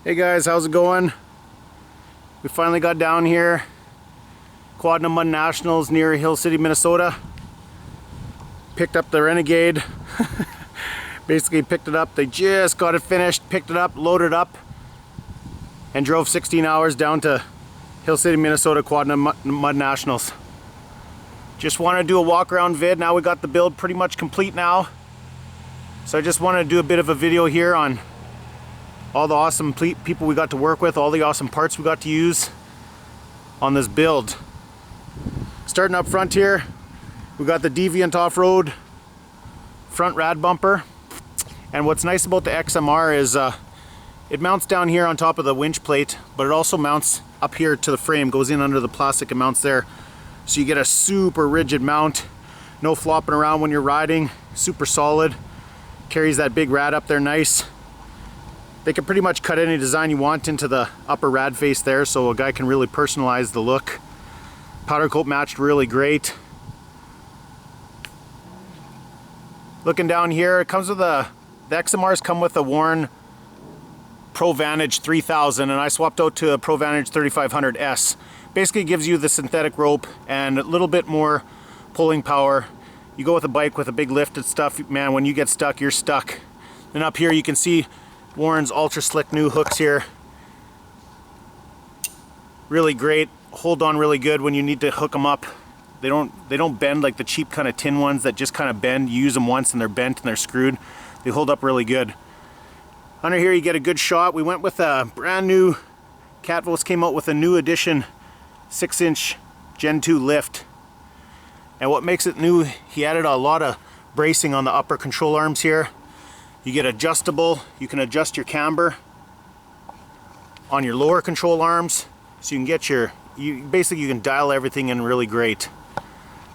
Hey guys, how's it going? We finally got down here, Quad Mud Nationals near Hill City, Minnesota. Picked up the Renegade. Basically picked it up, they just got it finished, picked it up, loaded up, and drove 16 hours down to Hill City, Minnesota Quad Mud Nationals. Just want to do a walk around vid. Now we got the build pretty much complete now. So I just wanted to do a bit of a video here on all the awesome people we got to work with, all the awesome parts we got to use on this build. Starting up front here, we got the DVNT Offroad front Rad Bumper. And what's nice about the XMR is it mounts down here on top of the winch plate, but it also mounts up here to the frame, goes in under the plastic and mounts there. So you get a super rigid mount, no flopping around when you're riding, super solid, carries that big rad up there nice. They can pretty much cut any design you want into the upper rad face there, so a guy can really personalize the look. Powder coat matched really great. Looking down here, it comes with the XMRs come with a worn Provantage 3000, and I swapped out to a Provantage 3500S. Basically gives you the synthetic rope and a little bit more pulling power. You go with a bike with a big lifted stuff, man, when you get stuck, you're stuck. And up here you can see Warren's ultra slick new hooks here. Really great, hold on really good when you need to hook them up. They don't bend like the cheap kind of tin ones that just kind of bend. You use them once and they're bent and they're screwed. They hold up really good. Under here you get a good shot. We went with a brand new, CATVOS came out with a new edition 6-inch Gen 2 lift. And what makes it new, he added a lot of bracing on the upper control arms here. You get adjustable, you can adjust your camber on your lower control arms, so you can get your, basically you can dial everything in really great.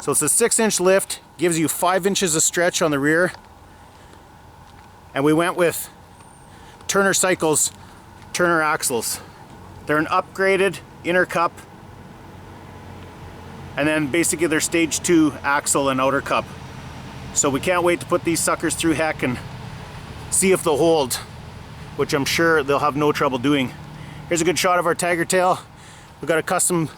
So it's a 6-inch lift, gives you 5 inches of stretch on the rear. And we went with Turner Cycles Turner axles. They're an upgraded inner cup, and then basically they're stage 2 axle and outer cup. So we can't wait to put these suckers through heck and see if they'll hold, which I'm sure they'll have no trouble doing. Here's a good shot of our tiger tail. We've got a custom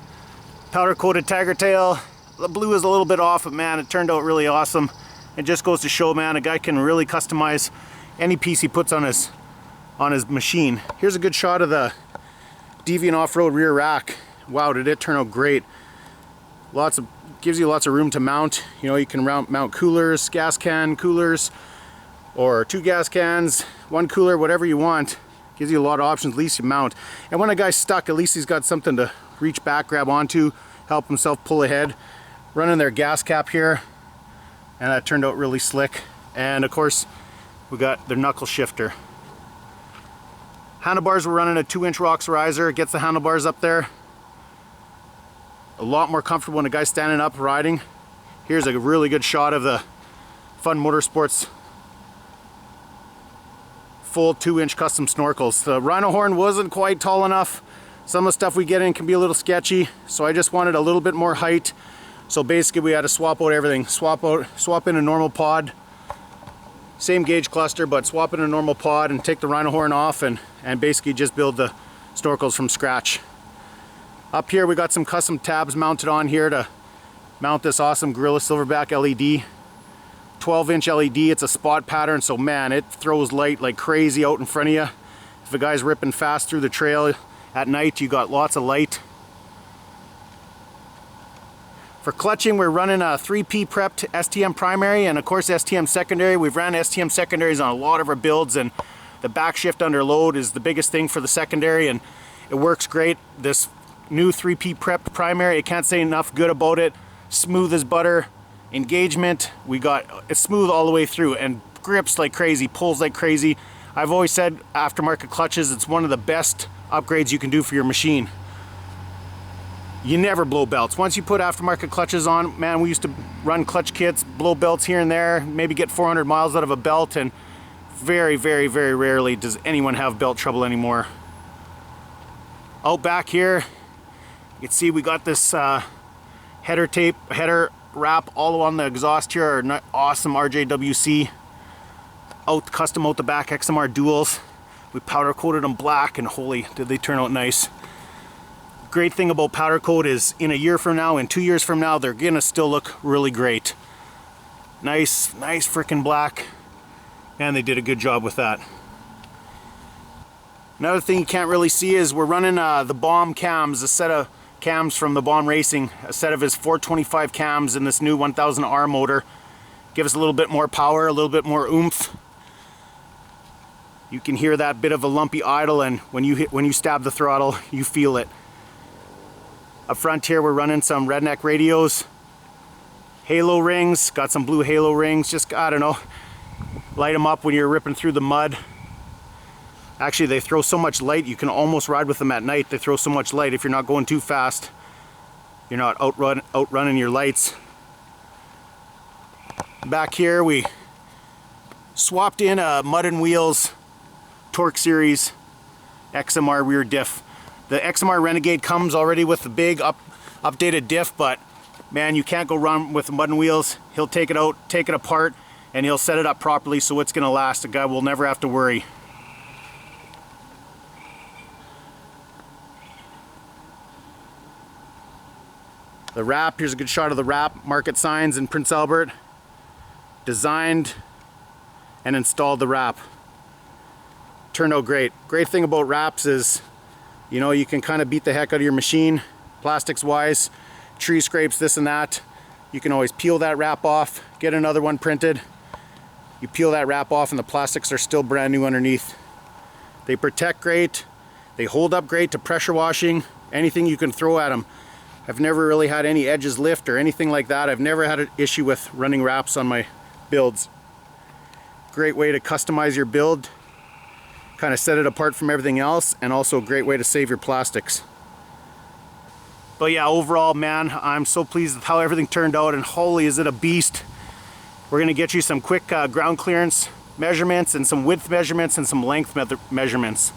powder coated tiger tail. The blue is a little bit off, but man, it turned out really awesome. It just goes to show, man, a guy can really customize any piece he puts on his machine. Here's a good shot of the DVNT Offroad rear rack. Wow, did it turn out great. Gives you lots of room to mount. You know, you can mount coolers, gas can coolers, or 2 gas cans, 1 cooler, whatever you want. Gives you a lot of options, at least you mount. And when a guy's stuck, at least he's got something to reach back, grab onto, help himself pull ahead. Running their gas cap here, and that turned out really slick. And of course, we got their knuckle shifter. Handlebars, we're running a 2-inch rocks riser. It gets the handlebars up there. A lot more comfortable when a guy's standing up riding. Here's a really good shot of the FFUN Motorsports full 2-inch custom snorkels. The rhino horn wasn't quite tall enough. Some of the stuff we get in can be a little sketchy, so I just wanted a little bit more height. So basically we had to swap out everything. Swap in a normal pod. Same gauge cluster, but swap in a normal pod and take the rhino horn off and basically just build the snorkels from scratch. Up here we got some custom tabs mounted on here to mount this awesome Gorilla Silverback LED. 12-inch LED, it's a spot pattern, so man, it throws light like crazy out in front of you. If a guy's ripping fast through the trail at night, you got lots of light. For clutching, we're running a 3P prepped STM primary and of course STM secondary. We've ran STM secondaries on a lot of our builds, and the back shift under load is the biggest thing for the secondary, and it works great. This new 3P prepped primary, I can't say enough good about it. Smooth as butter. Engagement, it's smooth all the way through and grips like crazy, pulls like crazy. I've always said aftermarket clutches, it's one of the best upgrades you can do for your machine. You never blow belts. Once you put aftermarket clutches on, man, we used to run clutch kits, blow belts here and there, maybe get 400 miles out of a belt, and very, very, very rarely does anyone have belt trouble anymore. Out back here, you can see we got this header wrap all on the exhaust here, our awesome RJWC custom out the back XMR duals. We powder coated them black, and holy, did they turn out nice. Great thing about powder coat is in a year from now, in 2 years from now, they're gonna still look really great. Nice freaking black, and they did a good job with that. Another thing you can't really see is we're running the Bom cams, a set of cams from the Bom Racing, a set of his 425 cams in this new 1000R motor. Give us a little bit more power, a little bit more oomph. You can hear that bit of a lumpy idle, and when you stab the throttle, you feel it. Up front here, we're running some redneck radios, halo rings, got some blue halo rings, just, I don't know, light them up when you're ripping through the mud. Actually, they throw so much light, you can almost ride with them at night. They throw so much light, if you're not going too fast, you're not outrunning your lights. Back here, we swapped in a Mud and Wheels Torque Series XMR rear diff. The XMR Renegade comes already with the big updated diff, but man, you can't go wrong with Mud and Wheels. He'll take it out, take it apart, and he'll set it up properly so it's gonna last. The guy will never have to worry. The wrap, here's a good shot of the wrap, market signs in Prince Albert. Designed and installed the wrap. Turned out great. Great thing about wraps is, you know, you can kind of beat the heck out of your machine, plastics wise, tree scrapes, this and that. You can always peel that wrap off, get another one printed. You peel that wrap off and the plastics are still brand new underneath. They protect great, they hold up great to pressure washing, anything you can throw at them. I've never really had any edges lift or anything like that. I've never had an issue with running wraps on my builds. Great way to customize your build, kind of set it apart from everything else, and also a great way to save your plastics. But yeah, overall, man, I'm so pleased with how everything turned out, and holy, is it a beast. We're gonna get you some quick ground clearance measurements and some width measurements and some length measurements.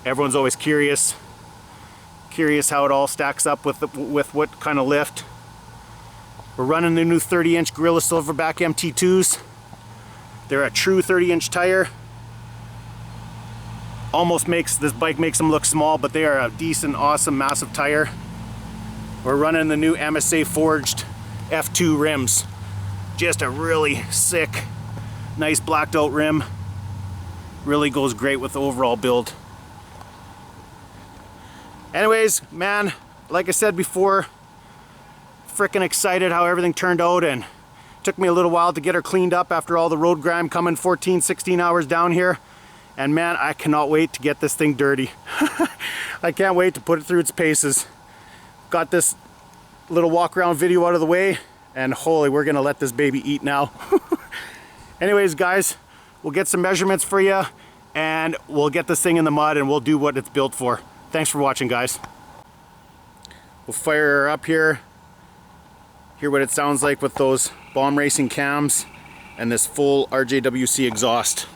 Everyone's always curious how it all stacks up with what kind of lift. We're running the new 30-inch Gorilla Silverback MT2s. They're a true 30-inch tire. Almost makes this bike makes them look small, but they are a decent, awesome, massive tire. We're running the new MSA forged F2 rims. Just a really sick, nice blacked out rim. Really goes great with the overall build. Anyways, man, like I said before, freaking excited how everything turned out, and took me a little while to get her cleaned up after all the road grime coming 14, 16 hours down here. And man, I cannot wait to get this thing dirty. I can't wait to put it through its paces. Got this little walk around video out of the way, and holy, we're gonna let this baby eat now. Anyways, guys, we'll get some measurements for you, and we'll get this thing in the mud, and we'll do what it's built for. Thanks for watching, guys. We'll fire her up here. Hear what it sounds like with those Bom Racing cams and this full RJWC exhaust.